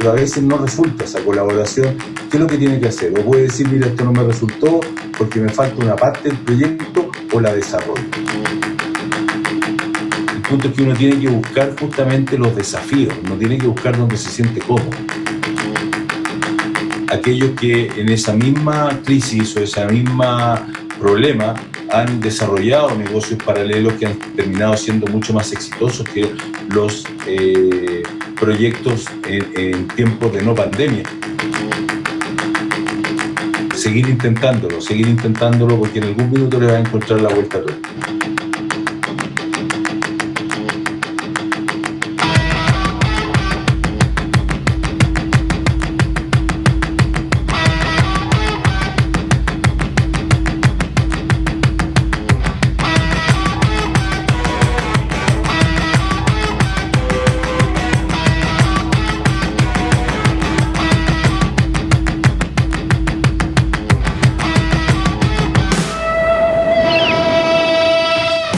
pero a veces no resulta esa colaboración. ¿Qué es lo que tiene que hacer? O puede decir, mira, esto no me resultó porque me falta una parte del proyecto, o la desarrollo. El punto es que uno tiene que buscar justamente los desafíos, uno tiene que buscar donde se siente cómodo. Aquellos que en esa misma crisis o esa misma problema han desarrollado negocios paralelos que han terminado siendo mucho más exitosos que los proyectos en tiempos de no pandemia. Seguir intentándolo porque en algún minuto le va a encontrar la vuelta a todo.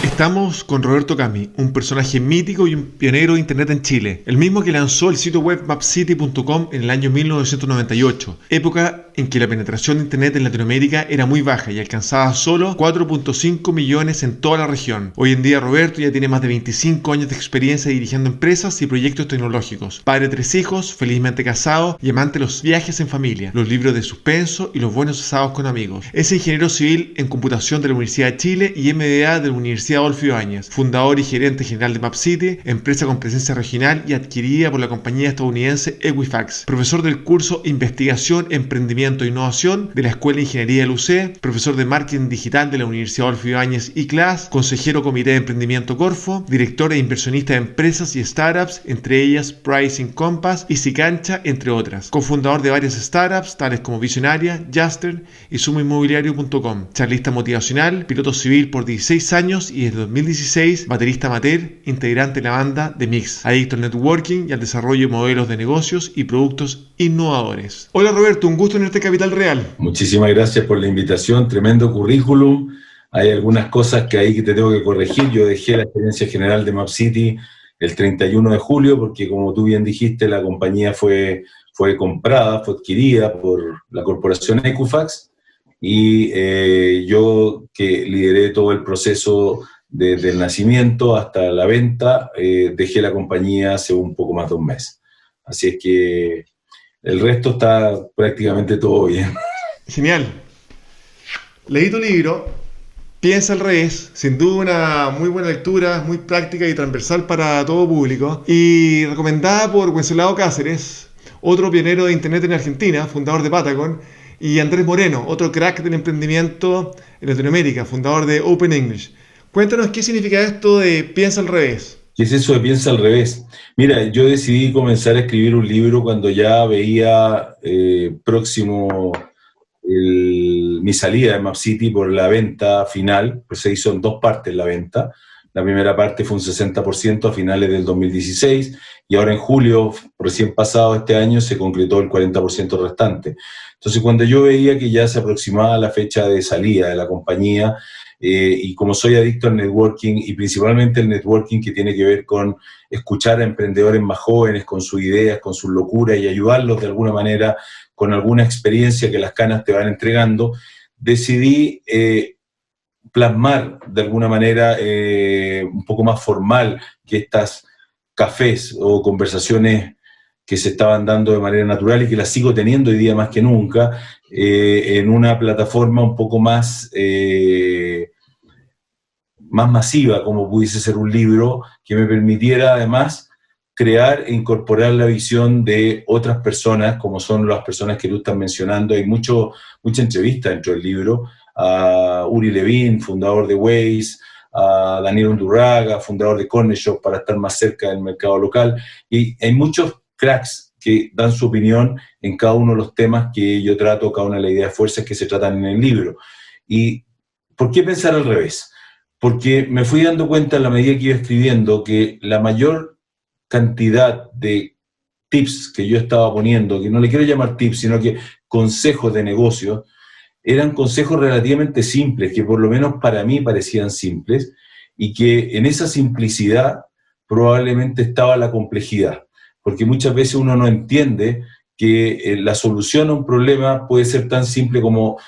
Estamos con Roberto Cami, un personaje mítico y un pionero de Internet en Chile, el mismo que lanzó el sitio web mapcity.com en el año 1998, época en que la penetración de Internet en Latinoamérica era muy baja y alcanzaba solo 4.5 millones en toda la región. Hoy en día Roberto ya tiene más de 25 años de experiencia dirigiendo empresas y proyectos tecnológicos, padre de 3 hijos, felizmente casado y amante de los viajes en familia, los libros de suspenso y los buenos asados con amigos. Es ingeniero civil en computación de la Universidad de Chile y MBA de la Universidad Adolfo Ibáñez, fundador y gerente general de MapCity, empresa con presencia regional y adquirida por la compañía estadounidense Equifax, profesor del curso Investigación, Emprendimiento e Innovación de la Escuela de Ingeniería del UC, profesor de Marketing Digital de la Universidad Adolfo Ibáñez y CLAS, consejero Comité de Emprendimiento Corfo, director e inversionista de empresas y startups, entre ellas Pricing Compass y Sicancha, entre otras, cofundador de varias startups tales como Visionaria, Juster y SumoInmobiliario.com, charlista motivacional, piloto civil por 16 años y desde 2016 baterista amateur, integrante de la banda The Mix, adicto al networking y al desarrollo de modelos de negocios y productos innovadores. Hola Roberto, un gusto tenerte en Capital Real. Muchísimas gracias por la invitación, tremendo currículum. Hay algunas cosas que ahí que te tengo que corregir. Yo dejé la gerencia general de MapCity el 31 de julio porque, como tú bien dijiste, la compañía fue comprada, fue adquirida por la corporación Equifax y yo que lideré todo el proceso desde el nacimiento hasta la venta, dejé la compañía hace un poco más de un mes. Así es que el resto está prácticamente todo bien. Genial. Leí tu libro, Piensa al revés, sin duda una muy buena lectura, muy práctica y transversal para todo público, y recomendada por Wenceslao Cáceres, otro pionero de Internet en Argentina, fundador de Patagon, y Andrés Moreno, otro crack del emprendimiento en Latinoamérica, fundador de Open English. Cuéntanos qué significa esto de Piensa al revés. ¿Qué es eso de Piensa al revés? Mira, yo decidí comenzar a escribir un libro cuando ya veía próximo mi salida de MapCity por la venta final, pues se hizo en 2 partes la venta. La primera parte fue un 60% a finales del 2016 y ahora en julio, recién pasado este año, se concretó el 40% restante. Entonces, cuando yo veía que ya se aproximaba la fecha de salida de la compañía, y como soy adicto al networking y principalmente el networking que tiene que ver con escuchar a emprendedores más jóvenes con sus ideas, con sus locuras y ayudarlos de alguna manera con alguna experiencia que las canas te van entregando, decidí plasmar de alguna manera un poco más formal que estas cafés o conversaciones que se estaban dando de manera natural y que las sigo teniendo hoy día más que nunca, en una plataforma un poco más masiva, como pudiese ser un libro, que me permitiera además crear e incorporar la visión de otras personas, como son las personas que tú estás mencionando. Hay mucha entrevista dentro del libro, a Uri Levin, fundador de Waze, a Daniel Undurraga, fundador de Corner Shop, para estar más cerca del mercado local, y hay muchos cracks que dan su opinión en cada uno de los temas que yo trato, cada una de las ideas fuerzas que se tratan en el libro. ¿Y por qué pensar al revés? Porque me fui dando cuenta en la medida que iba escribiendo que la mayor cantidad de tips que yo estaba poniendo, que no le quiero llamar tips, sino que consejos de negocio, eran consejos relativamente simples, que por lo menos para mí parecían simples, y que en esa simplicidad probablemente estaba la complejidad. porque muchas veces uno no entiende que la solución a un problema puede ser tan simple como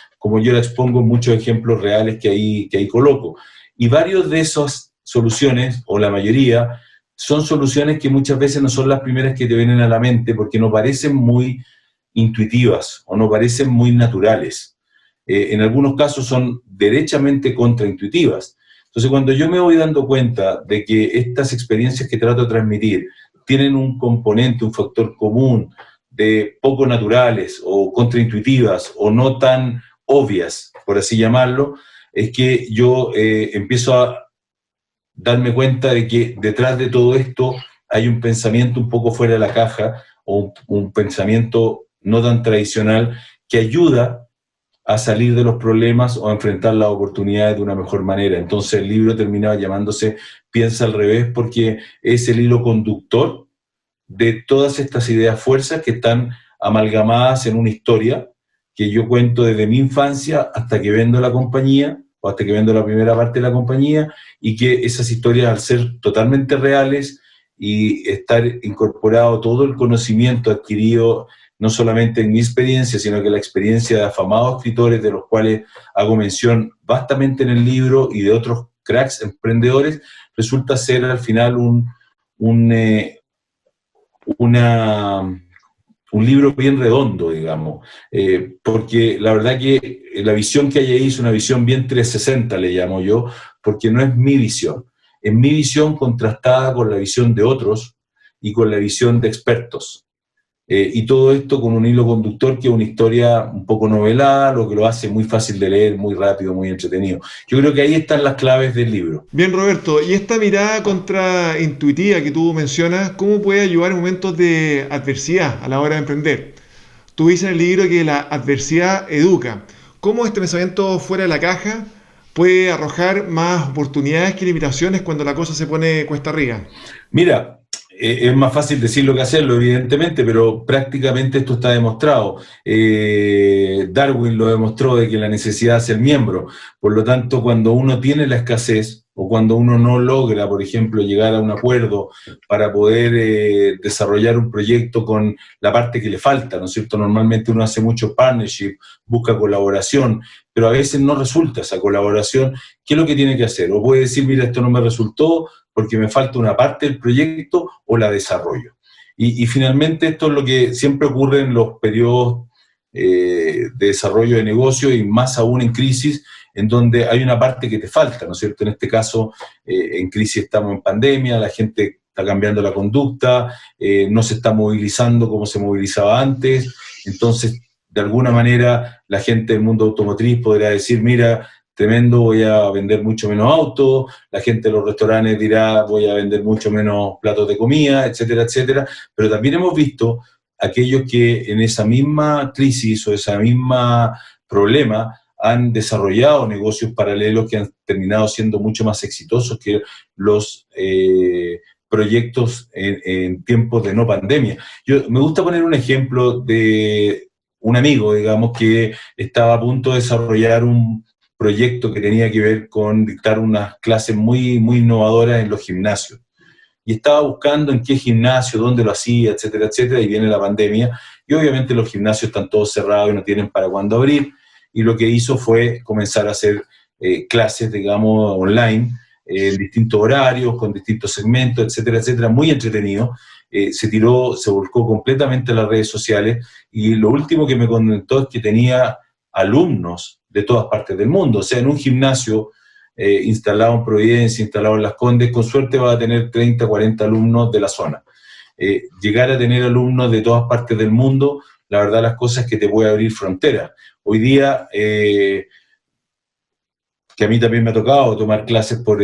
yo la expongo en muchos ejemplos reales que ahí coloco. Y varios de esas soluciones, o la mayoría, son soluciones que muchas veces no son las primeras que te vienen a la mente porque no parecen muy intuitivas o no parecen muy naturales. En algunos casos son derechamente contraintuitivas. Entonces, cuando yo me voy dando cuenta de que estas experiencias que trato de transmitir tienen un componente, un factor común de poco naturales o contraintuitivas o no tan obvias, por así llamarlo, es que yo empiezo a darme cuenta de que detrás de todo esto hay un pensamiento un poco fuera de la caja o un pensamiento no tan tradicional que ayuda a salir de los problemas o a enfrentar las oportunidades de una mejor manera. Entonces el libro terminaba llamándose Piensa al revés porque es el hilo conductor de todas estas ideas fuerzas que están amalgamadas en una historia que yo cuento desde mi infancia hasta que vendo la compañía o hasta que vendo la primera parte de la compañía, y que esas historias, al ser totalmente reales y estar incorporado todo el conocimiento adquirido no solamente en mi experiencia, sino que la experiencia de afamados escritores de los cuales hago mención vastamente en el libro y de otros cracks emprendedores, resulta ser al final un libro bien redondo, digamos, porque la verdad que la visión que hay ahí es una visión bien 360, le llamo yo, porque no es mi visión, es mi visión contrastada con la visión de otros y con la visión de expertos. Y todo esto con un hilo conductor que es una historia un poco novelada, lo que lo hace muy fácil de leer, muy rápido, muy entretenido. Yo creo que ahí están las claves del libro. Bien, Roberto, y esta mirada contraintuitiva que tú mencionas, ¿cómo puede ayudar en momentos de adversidad a la hora de emprender? Tú dices en el libro que la adversidad educa. ¿Cómo este pensamiento fuera de la caja puede arrojar más oportunidades que limitaciones cuando la cosa se pone cuesta arriba? Mira, es más fácil decirlo que hacerlo, evidentemente, pero prácticamente esto está demostrado. Darwin lo demostró de que la necesidad hace el miembro. Por lo tanto, cuando uno tiene la escasez o cuando uno no logra, por ejemplo, llegar a un acuerdo para poder desarrollar un proyecto con la parte que le falta, ¿no es cierto? Normalmente uno hace mucho partnership, busca colaboración, pero a veces no resulta esa colaboración. ¿Qué es lo que tiene que hacer? O puede decir, mira, esto no me resultó porque me falta una parte del proyecto o la desarrollo. Y finalmente esto es lo que siempre ocurre en los periodos de desarrollo de negocio y más aún en crisis, en donde hay una parte que te falta, ¿no es cierto? En este caso, en crisis estamos en pandemia, la gente está cambiando la conducta, no se está movilizando como se movilizaba antes, entonces, de alguna manera, la gente del mundo automotriz podrá decir, mira, tremendo, voy a vender mucho menos autos, la gente de los restaurantes dirá, voy a vender mucho menos platos de comida, etcétera, etcétera, pero también hemos visto aquellos que en esa misma crisis o esa misma problema han desarrollado negocios paralelos que han terminado siendo mucho más exitosos que los proyectos en tiempos de no pandemia. Me gusta poner un ejemplo de un amigo, digamos, que estaba a punto de desarrollar un proyecto que tenía que ver con dictar unas clases muy, muy innovadoras en los gimnasios. Y estaba buscando en qué gimnasio, dónde lo hacía, etcétera, etcétera, y viene la pandemia, y obviamente los gimnasios están todos cerrados y no tienen para cuándo abrir, y lo que hizo fue comenzar a hacer clases, digamos, online, en distintos horarios, con distintos segmentos, etcétera, etcétera, muy entretenido. Se volcó completamente a las redes sociales, y lo último que me comentó es que tenía alumnos de todas partes del mundo, o sea, en un gimnasio instalado en Providencia, instalado en Las Condes, con suerte va a tener 30, 40 alumnos de la zona. Llegar a tener alumnos de todas partes del mundo, la verdad las cosas es que te puede abrir fronteras. Hoy día, que a mí también me ha tocado tomar clases por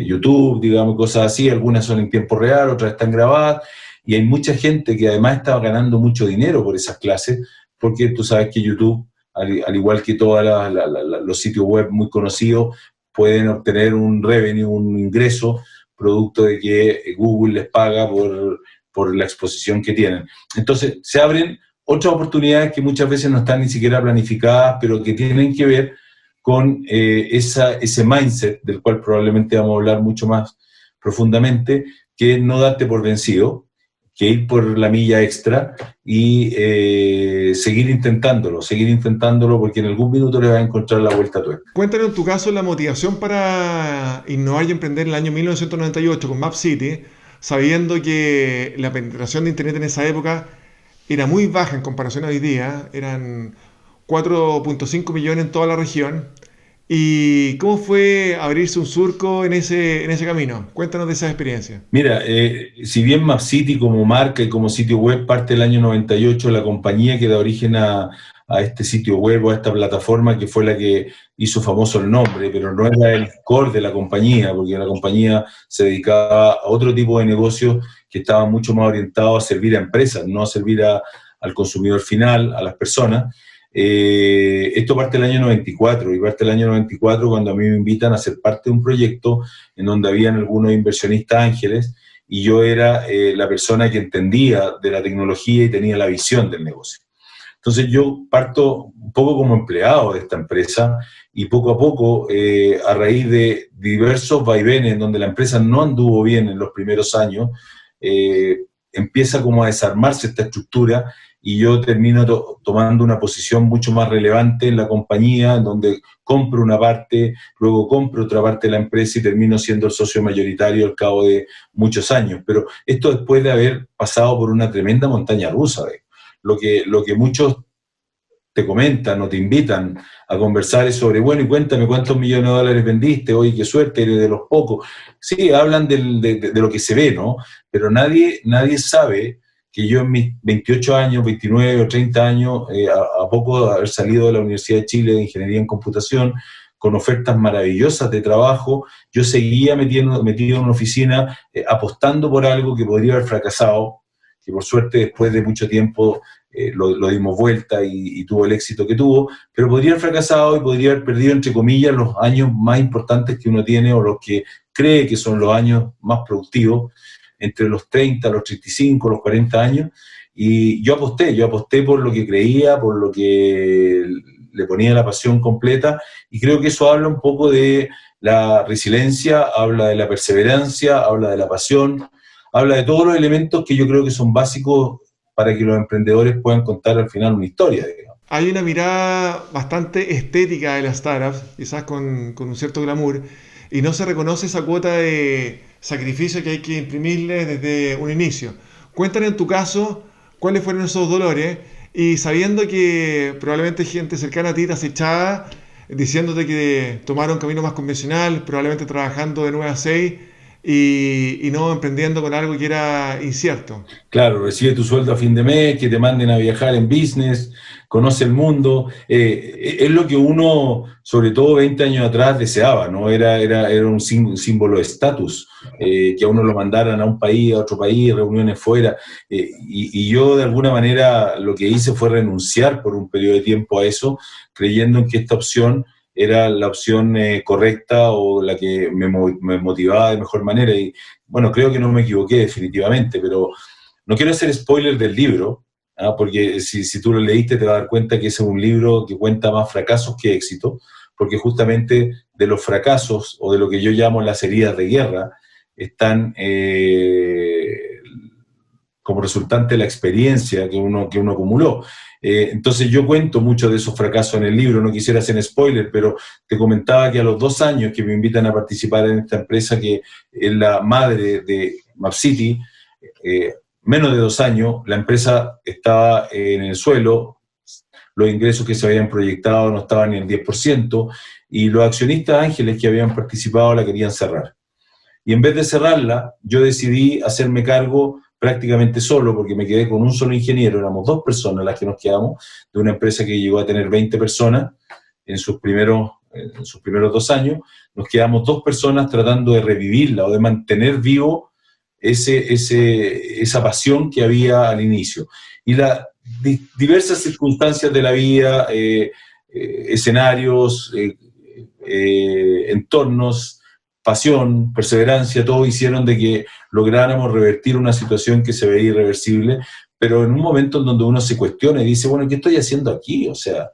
YouTube, digamos, cosas así, algunas son en tiempo real, otras están grabadas, y hay mucha gente que además está ganando mucho dinero por esas clases, porque tú sabes que YouTube, al igual que todos los sitios web muy conocidos, pueden obtener un revenue, un ingreso, producto de que Google les paga por la exposición que tienen. Entonces, se abren otras oportunidades que muchas veces no están ni siquiera planificadas, pero que tienen que ver con ese mindset, del cual probablemente vamos a hablar mucho más profundamente, que es no darte por vencido, que ir por la milla extra y seguir intentándolo porque en algún minuto le vas a encontrar la vuelta a tuerca. Cuéntanos en tu caso la motivación para innovar y emprender en el año 1998 con MapCity, sabiendo que la penetración de Internet en esa época era muy baja en comparación a hoy día, eran 4.5 millones en toda la región. ¿Y cómo fue abrirse un surco en ese camino? Cuéntanos de esa experiencia. Mira, si bien MapCity como marca y como sitio web parte del año 98, la compañía que da origen a este sitio web o a esta plataforma que fue la que hizo famoso el nombre, pero no era el core de la compañía, porque la compañía se dedicaba a otro tipo de negocios que estaban mucho más orientados a servir a empresas, no a servir al consumidor final, a las personas. Esto parte del año 94 y parte del año 94 cuando a mí me invitan a ser parte de un proyecto en donde habían algunos inversionistas ángeles y yo era la persona que entendía de la tecnología y tenía la visión del negocio. Entonces yo parto un poco como empleado de esta empresa y poco a poco, a raíz de diversos vaivenes en donde la empresa no anduvo bien en los primeros años, empieza como a desarmarse esta estructura y yo termino tomando una posición mucho más relevante en la compañía, en donde compro una parte, luego compro otra parte de la empresa y termino siendo el socio mayoritario al cabo de muchos años. Pero esto después de haber pasado por una tremenda montaña rusa. Lo que muchos te comentan o te invitan a conversar es sobre, bueno, y cuéntame cuántos millones de dólares vendiste, oye, qué suerte, eres de los pocos. Sí, hablan de lo que se ve, ¿no? Pero nadie sabe que yo en mis 28 años, 29 o 30 años, a poco de haber salido de la Universidad de Chile de Ingeniería en Computación, con ofertas maravillosas de trabajo, yo seguía metido en una oficina apostando por algo que podría haber fracasado, que por suerte después de mucho tiempo lo dimos vuelta y tuvo el éxito que tuvo, pero podría haber fracasado y podría haber perdido, entre comillas, los años más importantes que uno tiene o los que cree que son los años más productivos, entre los 30, los 35, los 40 años, y yo aposté por lo que creía, por lo que le ponía la pasión completa, y creo que eso habla un poco de la resiliencia, habla de la perseverancia, habla de la pasión, habla de todos los elementos que yo creo que son básicos para que los emprendedores puedan contar al final una historia, digamos. Hay una mirada bastante estética de las startups, quizás con un cierto glamour, y no se reconoce esa cuota de sacrificio que hay que imprimirle desde un inicio. Cuéntanos en tu caso cuáles fueron esos dolores y sabiendo que probablemente gente cercana a ti te acechaba diciéndote que tomara un camino más convencional, probablemente trabajando de 9 a 6 y no emprendiendo con algo que era incierto. Claro, recibe tu sueldo a fin de mes, que te manden a viajar en business, conoce el mundo. Es lo que uno, sobre todo 20 años atrás, deseaba, ¿no? Era un símbolo de estatus, que a uno lo mandaran a un país, a otro país, reuniones fuera. Y yo, de alguna manera, lo que hice fue renunciar por un periodo de tiempo a eso, creyendo en que esta opción era la opción correcta o la que me motivaba de mejor manera. Y bueno, creo que no me equivoqué definitivamente, pero no quiero hacer spoiler del libro, porque si tú lo leíste te vas a dar cuenta que ese es un libro que cuenta más fracasos que éxito, porque justamente de los fracasos o de lo que yo llamo las heridas de guerra están como resultante de la experiencia que uno acumuló. Entonces yo cuento mucho de esos fracasos en el libro, no quisiera hacer spoiler, pero te comentaba que a los 2 años que me invitan a participar en esta empresa que es la madre de MapCity, menos de 2 años, la empresa estaba en el suelo, los ingresos que se habían proyectado no estaban ni el 10%, y los accionistas ángeles que habían participado la querían cerrar. Y en vez de cerrarla, yo decidí hacerme cargo prácticamente solo, porque me quedé con un solo ingeniero, éramos 2 personas las que nos quedamos, de una empresa que llegó a tener 20 personas en sus primeros 2 años, nos quedamos 2 personas tratando de revivirla o de mantener vivo esa pasión que había al inicio. Y las diversas circunstancias de la vida, escenarios, entornos, pasión, perseverancia, todo hicieron de que lográramos revertir una situación que se veía irreversible, pero en un momento en donde uno se cuestiona y dice, bueno, ¿qué estoy haciendo aquí? O sea,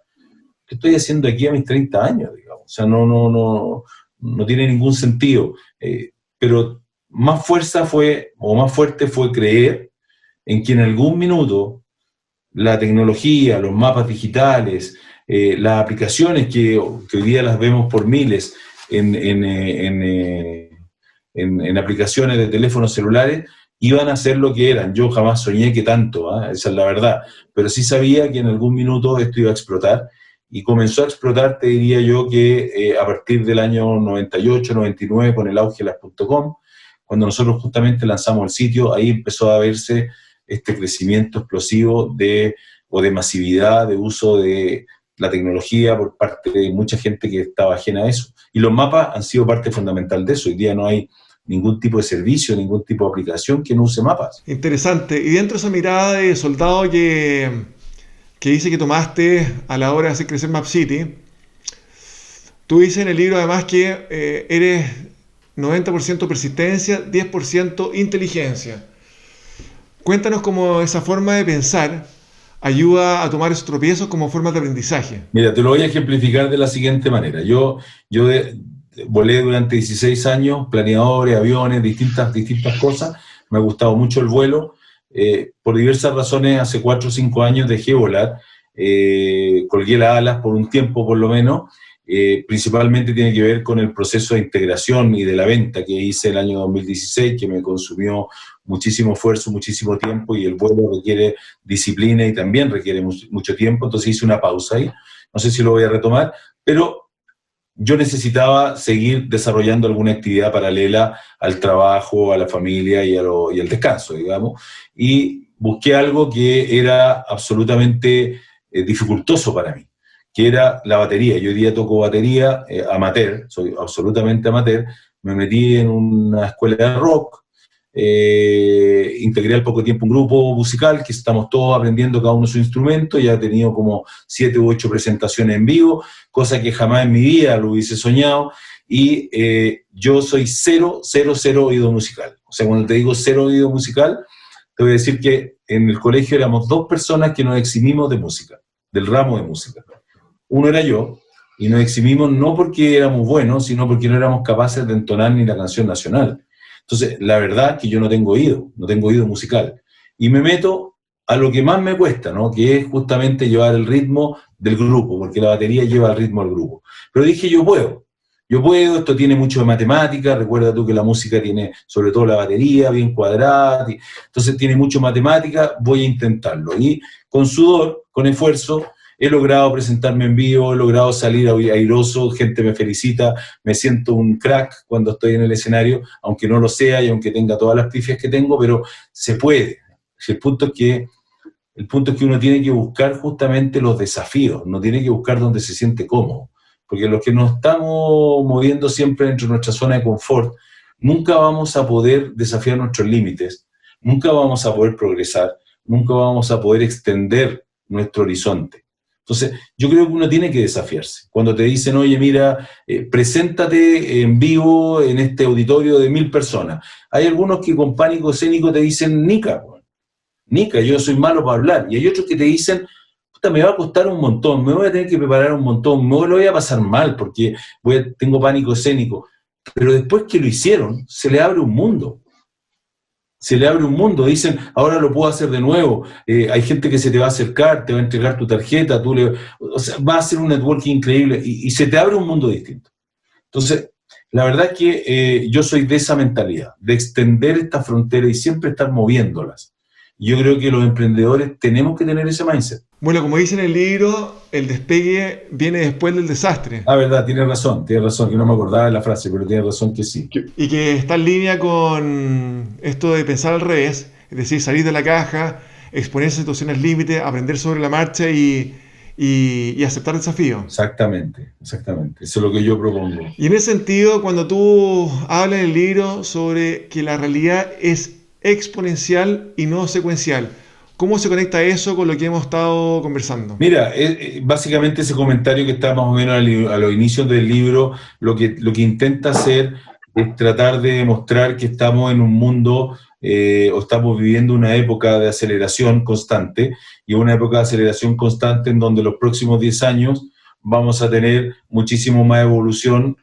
¿qué estoy haciendo aquí a mis 30 años? Digamos? O sea, no tiene ningún sentido. Pero más fuerza fue, o más fuerte fue creer en que en algún minuto la tecnología, los mapas digitales, las aplicaciones que hoy día las vemos por miles en aplicaciones de teléfonos celulares, iban a ser lo que eran. Yo jamás soñé que tanto, esa es la verdad, pero sí sabía que en algún minuto esto iba a explotar, y comenzó a explotar, te diría yo, que a partir del año 98, 99, con el auge de las .com, cuando nosotros justamente lanzamos el sitio, ahí empezó a verse este crecimiento explosivo de masividad de uso de la tecnología por parte de mucha gente que estaba ajena a eso. Y los mapas han sido parte fundamental de eso. Hoy día no hay ningún tipo de servicio, ningún tipo de aplicación que no use mapas. Interesante. Y dentro de esa mirada de soldado que dice que tomaste a la hora de hacer crecer Map City, tú dices en el libro además que eres 90% persistencia, 10% inteligencia. Cuéntanos cómo esa forma de pensar ayuda a tomar esos tropiezos como formas de aprendizaje. Mira, te lo voy a ejemplificar de la siguiente manera. Yo volé durante 16 años, planeadores, aviones, distintas cosas. Me ha gustado mucho el vuelo. Por diversas razones, hace 4 o 5 años dejé volar. Colgué las alas por un tiempo, por lo menos. Principalmente tiene que ver con el proceso de integración y de la venta que hice el año 2016, que me consumió muchísimo esfuerzo, muchísimo tiempo, y el vuelo requiere disciplina y también requiere mucho tiempo. Entonces hice una pausa ahí. No sé si lo voy a retomar, pero yo necesitaba seguir desarrollando alguna actividad paralela al trabajo, a la familia y al descanso, digamos, y busqué algo que era absolutamente dificultoso para mí, que era la batería. Yo hoy día toco batería amateur, soy absolutamente amateur. Me metí en una escuela de rock, integré al poco tiempo un grupo musical que estamos todos aprendiendo cada uno su instrumento. Ya he tenido como 7 u 8 presentaciones en vivo, cosa que jamás en mi vida lo hubiese soñado, y yo soy cero oído musical. O sea, cuando te digo cero oído musical, te voy a decir que en el colegio éramos 2 personas que nos eximimos de música, del ramo de música. Uno era yo, y nos eximimos no porque éramos buenos, sino porque no éramos capaces de entonar ni la canción nacional. Entonces, la verdad es que yo no tengo oído musical. Y me meto a lo que más me cuesta, ¿no? Que es justamente llevar el ritmo del grupo, porque la batería lleva el ritmo del grupo. Pero dije, yo puedo, esto tiene mucho de matemática. Recuerda tú que la música tiene, sobre todo la batería, bien cuadrada, entonces tiene mucho matemática, voy a intentarlo. Y con sudor, con esfuerzo, he logrado presentarme en vivo, he logrado salir airoso, gente me felicita, me siento un crack cuando estoy en el escenario, aunque no lo sea y aunque tenga todas las pifias que tengo, pero se puede. El punto es que uno tiene que buscar justamente los desafíos, no tiene que buscar donde se siente cómodo, porque los que nos estamos moviendo siempre dentro de nuestra zona de confort, nunca vamos a poder desafiar nuestros límites, nunca vamos a poder progresar, nunca vamos a poder extender nuestro horizonte. Entonces, yo creo que uno tiene que desafiarse. Cuando te dicen, oye, mira, preséntate en vivo en este auditorio de 1000 personas. Hay algunos que con pánico escénico te dicen, Nica, yo soy malo para hablar. Y hay otros que te dicen, puta, me va a costar un montón, me voy a tener que preparar un montón, me lo voy a pasar mal porque tengo pánico escénico. Pero después que lo hicieron, se le abre un mundo. Dicen, ahora lo puedo hacer de nuevo. Hay gente que se te va a acercar, te va a entregar tu tarjeta, va a hacer un networking increíble y se te abre un mundo distinto. Entonces, la verdad es que yo soy de esa mentalidad, de extender esta frontera y siempre estar moviéndolas. Yo creo que los emprendedores tenemos que tener ese mindset. Bueno, como dice en el libro, el despegue viene después del desastre. Ah, verdad, tienes razón, que no me acordaba de la frase, pero tienes razón que sí. Y que está en línea con esto de pensar al revés, es decir, salir de la caja, exponerse a situaciones límite, aprender sobre la marcha y aceptar desafíos. Exactamente. Eso es lo que yo propongo. Y en ese sentido, cuando tú hablas en el libro sobre que la realidad es exponencial y no secuencial, ¿cómo se conecta eso con lo que hemos estado conversando? Mira, básicamente ese comentario que está más o menos a los inicios del libro, lo que intenta hacer es tratar de demostrar que estamos en un mundo o estamos viviendo una época de aceleración constante, y una época de aceleración constante en donde los próximos 10 años vamos a tener muchísimo más evolución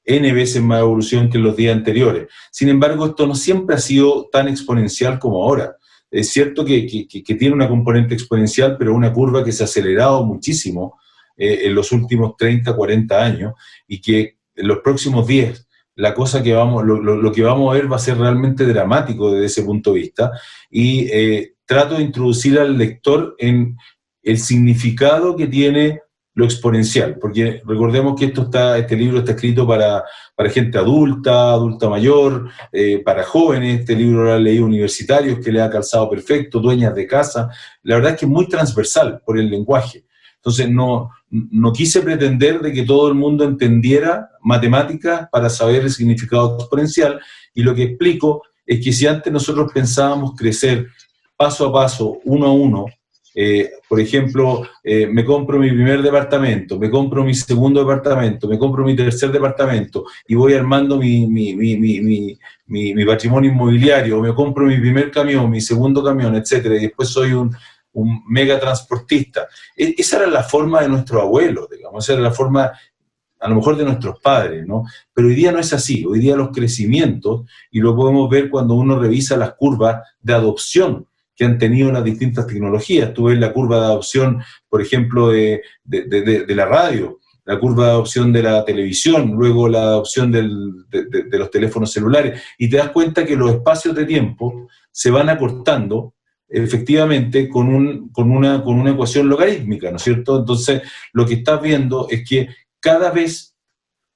N veces más evolución que en los días anteriores. Sin embargo, esto no siempre ha sido tan exponencial como ahora. Es cierto que tiene una componente exponencial, pero una curva que se ha acelerado muchísimo en los últimos 30, 40 años, y que en los próximos 10, la cosa que lo que vamos a ver va a ser realmente dramático desde ese punto de vista, y trato de introducir al lector en el significado que tiene lo exponencial, porque recordemos que este libro está escrito para gente adulta mayor, para jóvenes. Este libro lo han leído universitarios, que le ha calzado perfecto, dueñas de casa. La verdad es que es muy transversal por el lenguaje. Entonces no quise pretender de que todo el mundo entendiera matemáticas para saber el significado exponencial, y lo que explico es que si antes nosotros pensábamos crecer paso a paso, uno a uno, por ejemplo, me compro mi primer departamento, me compro mi segundo departamento, me compro mi tercer departamento y voy armando mi patrimonio inmobiliario, me compro mi primer camión, mi segundo camión, etcétera, y después soy un mega transportista. Esa era la forma de nuestros abuelos, digamos, esa era la forma a lo mejor de nuestros padres, ¿no? Pero hoy día no es así. Hoy día los crecimientos, y lo podemos ver cuando uno revisa las curvas de adopción que han tenido las distintas tecnologías. Tú ves la curva de adopción, por ejemplo, de la radio, la curva de adopción de la televisión, luego la adopción de los teléfonos celulares, y te das cuenta que los espacios de tiempo se van acortando efectivamente con una ecuación logarítmica, ¿no es cierto? Entonces, lo que estás viendo es que cada vez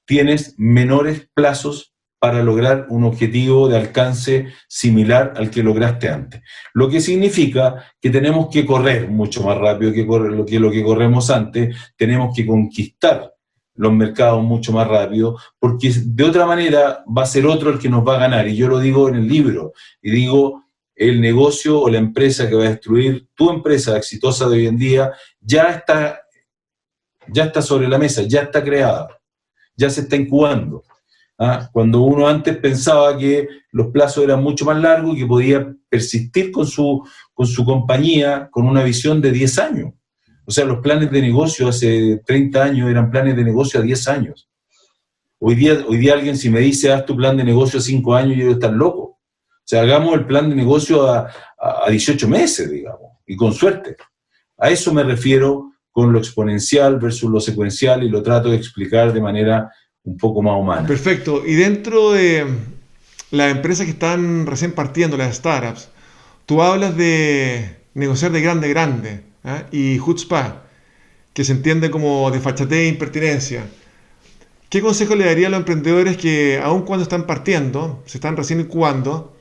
tienes menores plazos para lograr un objetivo de alcance similar al que lograste antes. Lo que significa que tenemos que correr mucho más rápido que lo que corremos antes, tenemos que conquistar los mercados mucho más rápido, porque de otra manera va a ser otro el que nos va a ganar. Y yo lo digo en el libro, y digo, el negocio o la empresa que va a destruir tu empresa exitosa de hoy en día ya está sobre la mesa, ya está creada, ya se está incubando. Cuando uno antes pensaba que los plazos eran mucho más largos y que podía persistir con su compañía con una visión de 10 años. O sea, los planes de negocio hace 30 años eran planes de negocio a 10 años. Hoy día alguien, si me dice, haz tu plan de negocio a 5 años, yo digo, estás loco. O sea, hagamos el plan de negocio a 18 meses, digamos, y con suerte. A eso me refiero con lo exponencial versus lo secuencial, y lo trato de explicar de manera un poco más humana. Perfecto. Y dentro de las empresas que están recién partiendo, las startups, tú hablas de negociar de grande, ¿eh? Y chutzpah, que se entiende como desfachatez e impertinencia. ¿Qué consejo le daría a los emprendedores que, aun cuando están partiendo, se están recién incubando,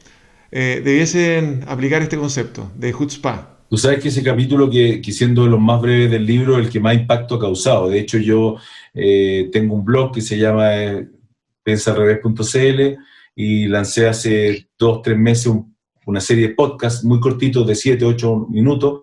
debiesen aplicar este concepto de chutzpah? Tú sabes que ese capítulo, que siendo de los más breves del libro, el que más impacto ha causado. De hecho, yo tengo un blog que se llama pensaalrevés.cl, y lancé hace 2-3 meses una serie de podcasts muy cortitos de 7-8 minutos,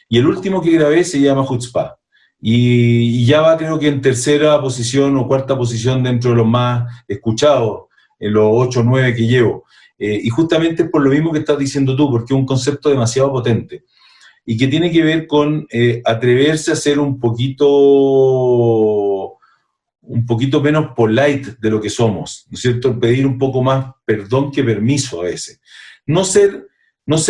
y el último que grabé se llama chutzpah. Y ya va, creo que en tercera posición o cuarta posición dentro de los más escuchados, en los 8 o 9 que llevo. Y justamente es por lo mismo que estás diciendo tú, porque es un concepto demasiado potente, y que tiene que ver con atreverse a ser un poquito menos polite de lo que somos, ¿no es cierto? Pedir un poco más perdón que permiso a veces. No ser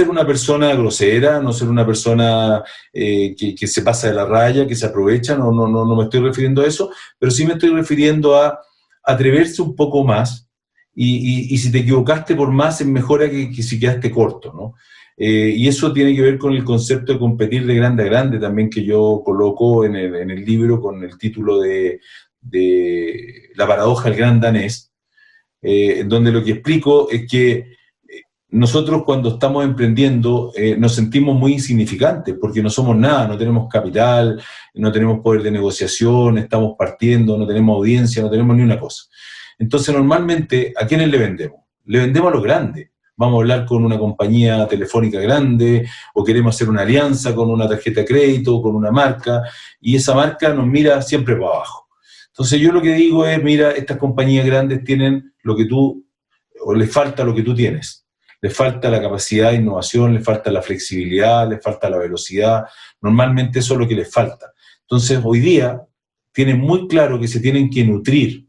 una persona grosera, no ser una persona que se pasa de la raya, que se aprovecha, no me estoy refiriendo a eso, pero sí me estoy refiriendo a atreverse un poco más, y si te equivocaste por más, es mejor que si quedaste corto, ¿no? Y eso tiene que ver con el concepto de competir de grande a grande también, que yo coloco en el libro con el título de La paradoja del gran danés, donde lo que explico es que nosotros, cuando estamos emprendiendo, nos sentimos muy insignificantes porque no somos nada, no tenemos capital, no tenemos poder de negociación, estamos partiendo, no tenemos audiencia, no tenemos ni una cosa. Entonces, normalmente, ¿a quiénes le vendemos? Le vendemos a los grandes. Vamos a hablar con una compañía telefónica grande, o queremos hacer una alianza con una tarjeta de crédito, con una marca, y esa marca nos mira siempre para abajo. Entonces yo lo que digo es, mira, estas compañías grandes tienen lo que tú, o les falta lo que tú tienes. Les falta la capacidad de innovación, les falta la flexibilidad, les falta la velocidad. Normalmente eso es lo que les falta. Entonces hoy día tienen muy claro que se tienen que nutrir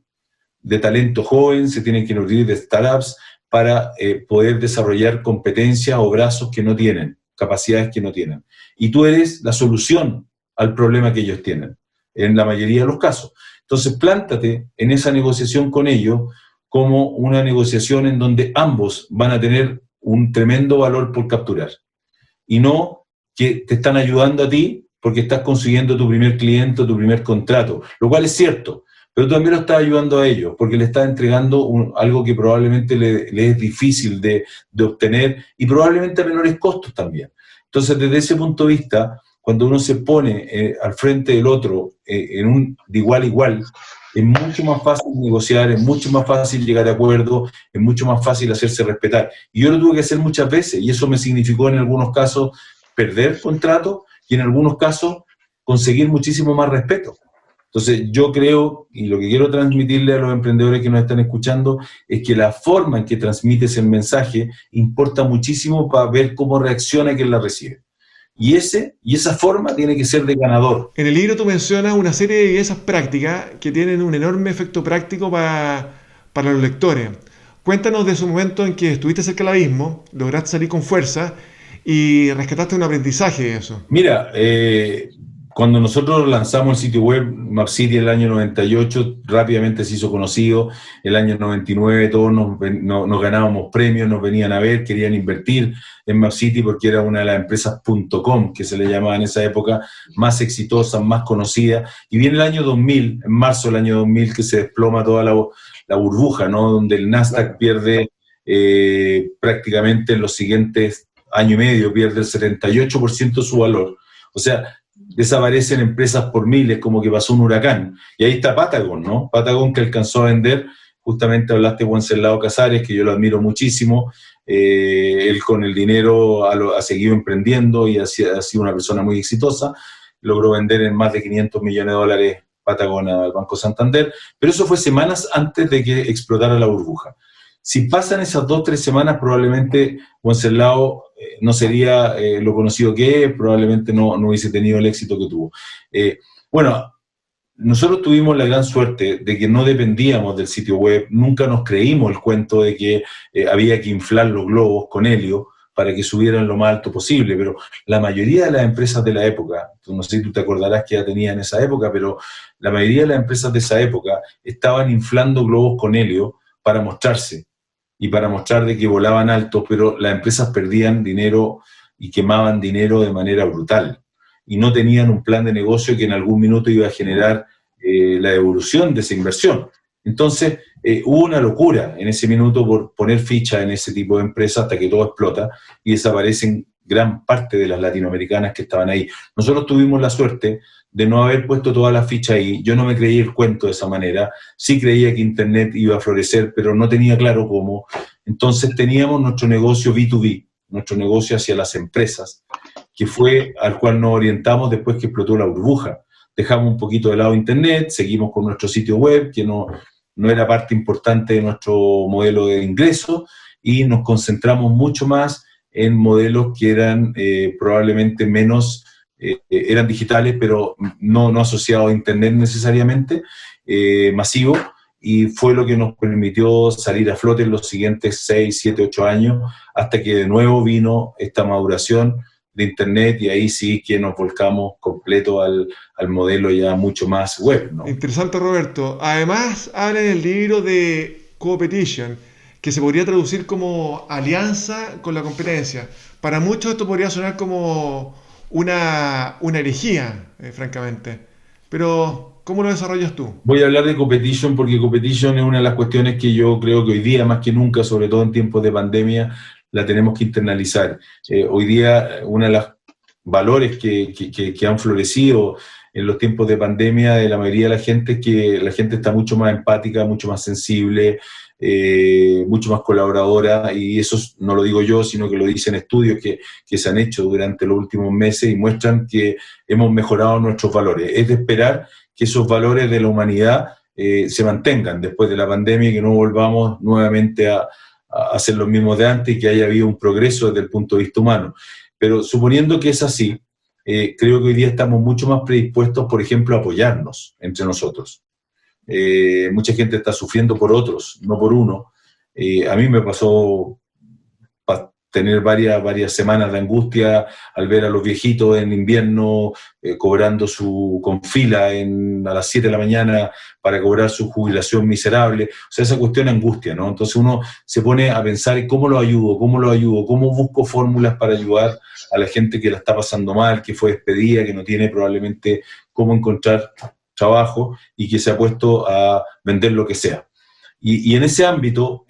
de talento joven, se tienen que nutrir de startups para poder desarrollar competencias o brazos que no tienen, capacidades que no tienen. Y tú eres la solución al problema que ellos tienen, en la mayoría de los casos. Entonces, plántate en esa negociación con ellos como una negociación en donde ambos van a tener un tremendo valor por capturar. Y no que te están ayudando a ti porque estás consiguiendo tu primer cliente o tu primer contrato, lo cual es cierto, pero tú también lo estás ayudando a ellos porque le estás entregando algo que probablemente le es difícil de obtener y probablemente a menores costos también. Entonces, desde ese punto de vista, cuando uno se pone al frente del otro de igual a igual, es mucho más fácil negociar, es mucho más fácil llegar a acuerdos, es mucho más fácil hacerse respetar. Y yo lo tuve que hacer muchas veces, y eso me significó en algunos casos perder contratos y en algunos casos conseguir muchísimo más respeto. Entonces yo creo, y lo que quiero transmitirle a los emprendedores que nos están escuchando, es que la forma en que transmites el mensaje importa muchísimo para ver cómo reacciona quien la recibe. Y esa forma tiene que ser de ganador. En el libro tú mencionas una serie de esas prácticas que tienen un enorme efecto práctico para los lectores. Cuéntanos de ese momento en que estuviste cerca del abismo, lograste salir con fuerza y rescataste un aprendizaje de eso. Mira, cuando nosotros lanzamos el sitio web MapCity en el año 98, rápidamente se hizo conocido. El año 99 todos nos ganábamos premios, nos venían a ver, querían invertir en MapCity porque era una de las empresas .com, que se le llamaba en esa época, más exitosas, más conocidas. Y viene el año 2000, en marzo del año 2000, que se desploma toda la burbuja, ¿no? Donde el Nasdaq pierde prácticamente en los siguientes año y medio, pierde el 78% de su valor. O sea, desaparecen empresas por miles, como que pasó un huracán. Y ahí está Patagon, ¿no? Patagon, que alcanzó a vender, justamente hablaste de Wenceslao Casares, que yo lo admiro muchísimo. Él con el dinero ha seguido emprendiendo y ha sido una persona muy exitosa. Logró vender en más de 500 millones de dólares Patagon al Banco Santander, pero eso fue semanas antes de que explotara la burbuja. Si pasan esas 2 o 3 semanas, probablemente Wenceslao no sería lo conocido que es, probablemente no hubiese tenido el éxito que tuvo. Bueno, nosotros tuvimos la gran suerte de que no dependíamos del sitio web, nunca nos creímos el cuento de que había que inflar los globos con helio para que subieran lo más alto posible, pero la mayoría de las empresas de la época, no sé si tú te acordarás que ya tenía en esa época, pero la mayoría de las empresas de esa época estaban inflando globos con helio para mostrarse y para mostrar de que volaban alto, pero las empresas perdían dinero y quemaban dinero de manera brutal y no tenían un plan de negocio que en algún minuto iba a generar la devolución de esa inversión. Entonces, hubo una locura en ese minuto por poner ficha en ese tipo de empresas hasta que todo explota y desaparecen gran parte de las latinoamericanas que estaban ahí. Nosotros tuvimos la suerte de no haber puesto toda la ficha ahí. Yo no me creí el cuento de esa manera. Sí creía que Internet iba a florecer, pero no tenía claro cómo. Entonces teníamos nuestro negocio B2B, nuestro negocio hacia las empresas, que fue al cual nos orientamos después que explotó la burbuja. Dejamos un poquito de lado Internet, seguimos con nuestro sitio web, que no era parte importante de nuestro modelo de ingreso, y nos concentramos mucho más en modelos que eran probablemente menos, eran digitales, pero no asociados a Internet necesariamente, masivo, y fue lo que nos permitió salir a flote en los siguientes 6, 7, 8 años, hasta que de nuevo vino esta maduración de Internet, y ahí sí que nos volcamos completo al modelo ya mucho más web, ¿no? Interesante, Roberto. Además, habla en el libro de competition, que se podría traducir como alianza con la competencia. Para muchos esto podría sonar como una herejía, francamente. Pero, ¿cómo lo desarrollas tú? Voy a hablar de competition porque competition es una de las cuestiones que yo creo que hoy día, más que nunca, sobre todo en tiempos de pandemia, la tenemos que internalizar. Hoy día, uno de los valores que han florecido en los tiempos de pandemia de la mayoría de la gente es que la gente está mucho más empática, mucho más sensible, mucho más colaboradora, y eso no lo digo yo, sino que lo dicen estudios que se han hecho durante los últimos meses y muestran que hemos mejorado nuestros valores. Es de esperar que esos valores de la humanidad se mantengan después de la pandemia y que no volvamos nuevamente a hacer lo mismo de antes y que haya habido un progreso desde el punto de vista humano. Pero suponiendo que es así, creo que hoy día estamos mucho más predispuestos, por ejemplo, a apoyarnos entre nosotros. mucha gente está sufriendo por otros, no por uno. A mí me pasó tener varias semanas de angustia al ver a los viejitos en invierno cobrando con fila a las 7 de la mañana para cobrar su jubilación miserable. O sea, esa cuestión de angustia, ¿no? Entonces uno se pone a pensar cómo lo ayudo, cómo busco fórmulas para ayudar a la gente que la está pasando mal, que fue despedida, que no tiene probablemente cómo encontrar trabajo y que se ha puesto a vender lo que sea. Y en ese ámbito,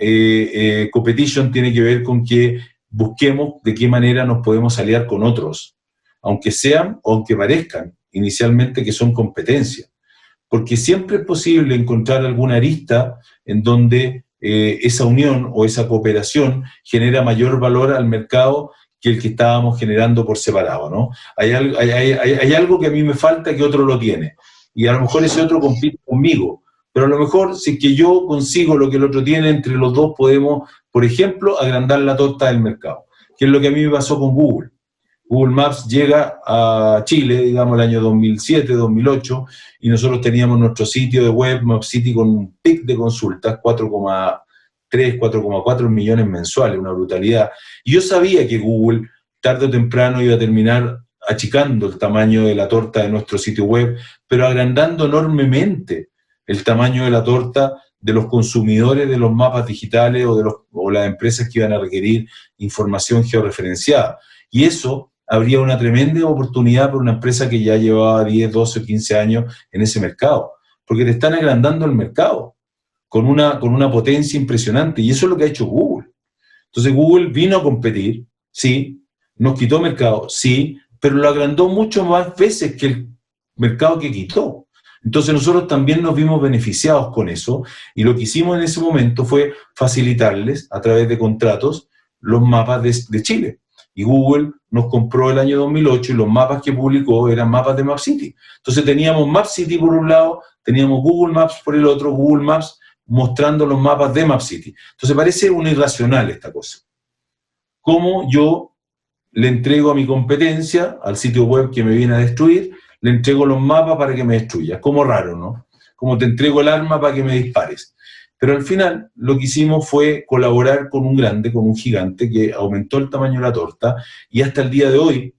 Competition tiene que ver con que busquemos de qué manera nos podemos aliar con otros, aunque sean o aunque parezcan inicialmente que son competencia. Porque siempre es posible encontrar alguna arista en donde esa unión o esa cooperación genera mayor valor al mercado que el que estábamos generando por separado, ¿no? Hay algo que a mí me falta que otro lo tiene, y a lo mejor ese otro compite conmigo, pero a lo mejor si es que yo consigo lo que el otro tiene, entre los dos podemos, por ejemplo, agrandar la torta del mercado, que es lo que a mí me pasó con Google. Google Maps llega a Chile, digamos, el año 2007, 2008, y nosotros teníamos nuestro sitio de web, MapCity, con un pic de consultas, 4,3, 4,4 millones mensuales, una brutalidad. Y yo sabía que Google, tarde o temprano, iba a terminar achicando el tamaño de la torta de nuestro sitio web, pero agrandando enormemente el tamaño de la torta de los consumidores de los mapas digitales o las empresas que iban a requerir información georreferenciada. Y eso habría una tremenda oportunidad para una empresa que ya llevaba 10, 12 o 15 años en ese mercado, porque te están agrandando el mercado con una potencia impresionante, y eso es lo que ha hecho Google. Entonces Google vino a competir, sí, nos quitó mercado, sí, pero lo agrandó mucho más veces que el mercado que quitó. Entonces nosotros también nos vimos beneficiados con eso, y lo que hicimos en ese momento fue facilitarles a través de contratos los mapas de Chile. Y Google nos compró el año 2008 y los mapas que publicó eran mapas de MapCity. Entonces teníamos MapCity por un lado, teníamos Google Maps por el otro, Google Maps mostrando los mapas de MapCity. Entonces parece una irracional esta cosa. ¿Cómo yo le entrego a mi competencia, al sitio web que me viene a destruir, le entrego los mapas para que me destruya? Como raro, ¿no? Como te entrego el arma para que me dispares. Pero al final lo que hicimos fue colaborar con un grande, con un gigante que aumentó el tamaño de la torta, y hasta el día de hoy,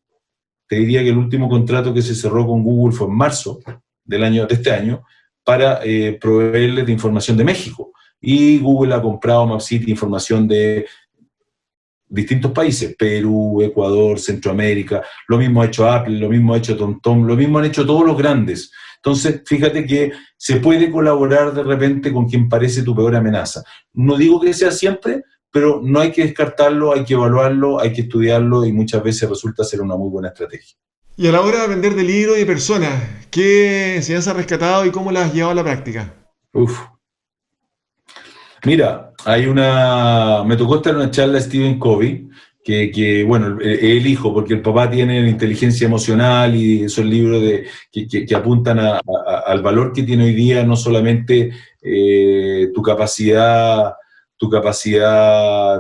te diría que el último contrato que se cerró con Google fue en marzo de este año para proveerles de información de México. Y Google ha comprado MapCity información de distintos países, Perú, Ecuador, Centroamérica, lo mismo ha hecho Apple, lo mismo ha hecho TomTom, lo mismo han hecho todos los grandes. Entonces, fíjate que se puede colaborar de repente con quien parece tu peor amenaza. No digo que sea siempre, pero no hay que descartarlo, hay que evaluarlo, hay que estudiarlo, y muchas veces resulta ser una muy buena estrategia. Y a la hora de vender de libros y de personas, ¿qué enseñanzas has rescatado y cómo las has llevado a la práctica? Mira, me tocó estar en una charla de Stephen Covey, que bueno, el hijo, porque el papá tiene inteligencia emocional y esos libros que apuntan al valor que tiene hoy día, no solamente tu capacidad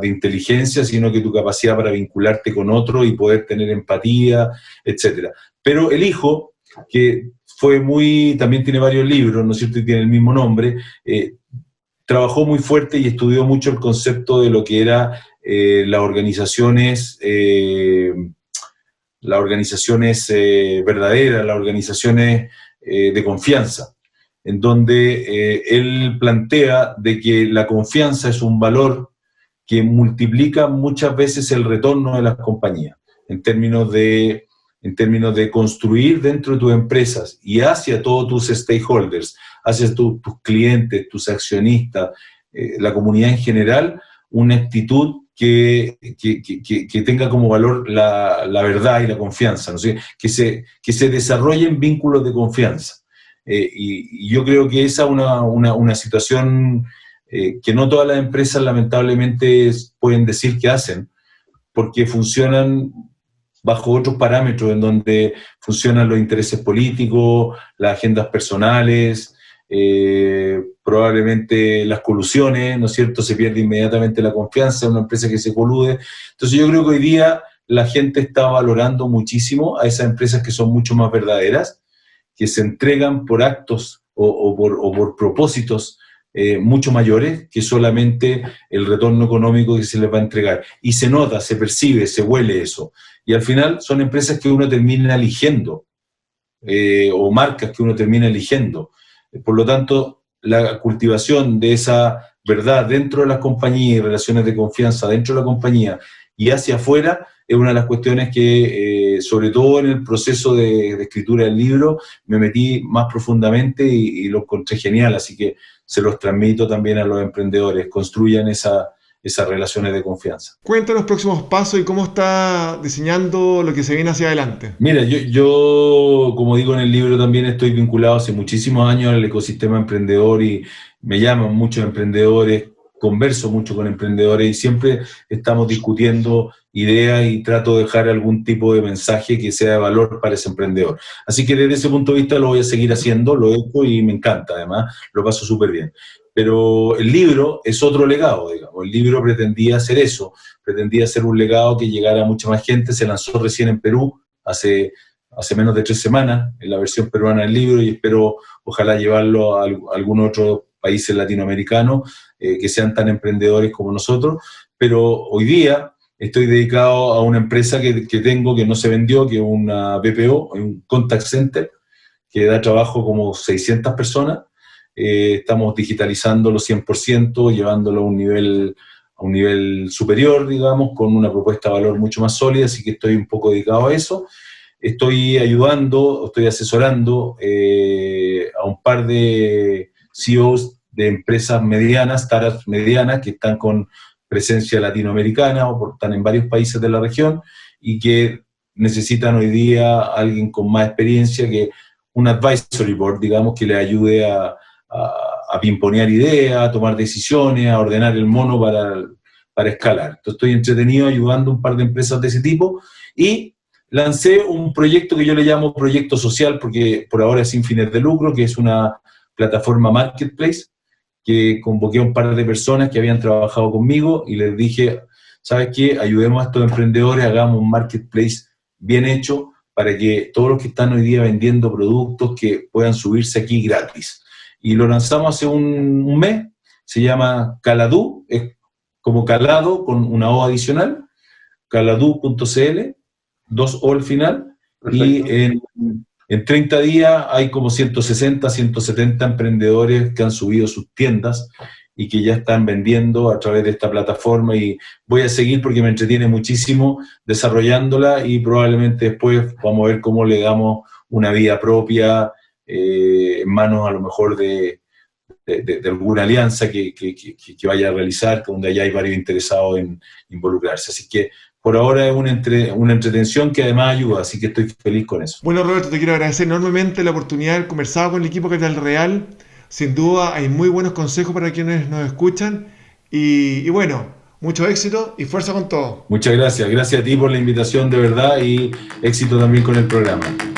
de inteligencia, sino que tu capacidad para vincularte con otro y poder tener empatía, etc. Pero el hijo, que también tiene varios libros, ¿no es cierto?, y tiene el mismo nombre, trabajó muy fuerte y estudió mucho el concepto de lo que era las organizaciones verdaderas, las organizaciones de confianza, en donde él plantea de que la confianza es un valor que multiplica muchas veces el retorno de las compañías, en términos de construir dentro de tus empresas y hacia todos tus stakeholders, hacia tus clientes, tus accionistas, la comunidad en general, una actitud que tenga como valor la verdad y la confianza, ¿no? que se desarrollen vínculos de confianza. Y yo creo que esa es una situación que no todas las empresas lamentablemente pueden decir que hacen, porque funcionan bajo otros parámetros en donde funcionan los intereses políticos, las agendas personales, probablemente las colusiones, ¿no es cierto? Se pierde inmediatamente la confianza en una empresa que se colude. Entonces yo creo que hoy día la gente está valorando muchísimo a esas empresas que son mucho más verdaderas, que se entregan por actos o por propósitos mucho mayores que solamente el retorno económico que se les va a entregar. Y se nota, se percibe, se huele eso. Y al final son empresas que uno termina eligiendo, o marcas que uno termina eligiendo. Por lo tanto, la cultivación de esa verdad dentro de las compañías y relaciones de confianza dentro de la compañía y hacia afuera es una de las cuestiones que, sobre todo en el proceso de escritura del libro, me metí más profundamente y lo encontré genial. Así que se los transmito también a los emprendedores, construyan esas relaciones de confianza. Cuéntanos los próximos pasos y cómo está diseñando lo que se viene hacia adelante. Mira, yo, como digo en el libro, también estoy vinculado hace muchísimos años al ecosistema emprendedor y me llaman muchos emprendedores, converso mucho con emprendedores y siempre estamos discutiendo ideas y trato de dejar algún tipo de mensaje que sea de valor para ese emprendedor. Así que desde ese punto de vista lo voy a seguir haciendo, lo he hecho y me encanta, además, lo paso súper bien. Pero el libro es otro legado, digamos. El libro pretendía hacer eso, pretendía hacer un legado que llegara a mucha más gente. Se lanzó recién en Perú hace menos de 3 semanas, en la versión peruana del libro, y espero, ojalá, llevarlo a algún otro países latinoamericanos que sean tan emprendedores como nosotros. Pero hoy día estoy dedicado a una empresa que tengo, que no se vendió, que es una BPO, un contact center, que da trabajo como 600 personas. Estamos digitalizándolo 100%, llevándolo a un nivel superior, digamos, con una propuesta de valor mucho más sólida, así que estoy un poco dedicado a eso. Estoy ayudando, estoy asesorando a un par de CEOs de empresas medianas, startups medianas, que están con presencia latinoamericana o están en varios países de la región y que necesitan hoy día a alguien con más experiencia, que un advisory board, digamos, que les ayude a pimponear ideas, a tomar decisiones, a ordenar el mono para escalar. Entonces estoy entretenido ayudando a un par de empresas de ese tipo y lancé un proyecto que yo le llamo proyecto social, porque por ahora es sin fines de lucro, que es una plataforma marketplace, que convoqué a un par de personas que habían trabajado conmigo y les dije, ¿sabes qué? Ayudemos a estos emprendedores, hagamos un marketplace bien hecho para que todos los que están hoy día vendiendo productos que puedan subirse aquí gratis. Y lo lanzamos hace un mes, se llama Caladu, es como calado con una O adicional, caladu.cl, 2 O al final. Perfecto. Y en 30 días hay como 160, 170 emprendedores que han subido sus tiendas y que ya están vendiendo a través de esta plataforma, y voy a seguir porque me entretiene muchísimo desarrollándola y probablemente después vamos a ver cómo le damos una vida propia en manos a lo mejor de alguna alianza que vaya a realizar, donde allá hay varios interesados en involucrarse. Así que por ahora es una entretención que además ayuda, así que estoy feliz con eso. Bueno, Roberto, te quiero agradecer enormemente la oportunidad de haber conversado con el equipo Capital Real. Sin duda hay muy buenos consejos para quienes nos escuchan y bueno, mucho éxito y fuerza con todo. Muchas gracias. Gracias a ti por la invitación, de verdad, y éxito también con el programa.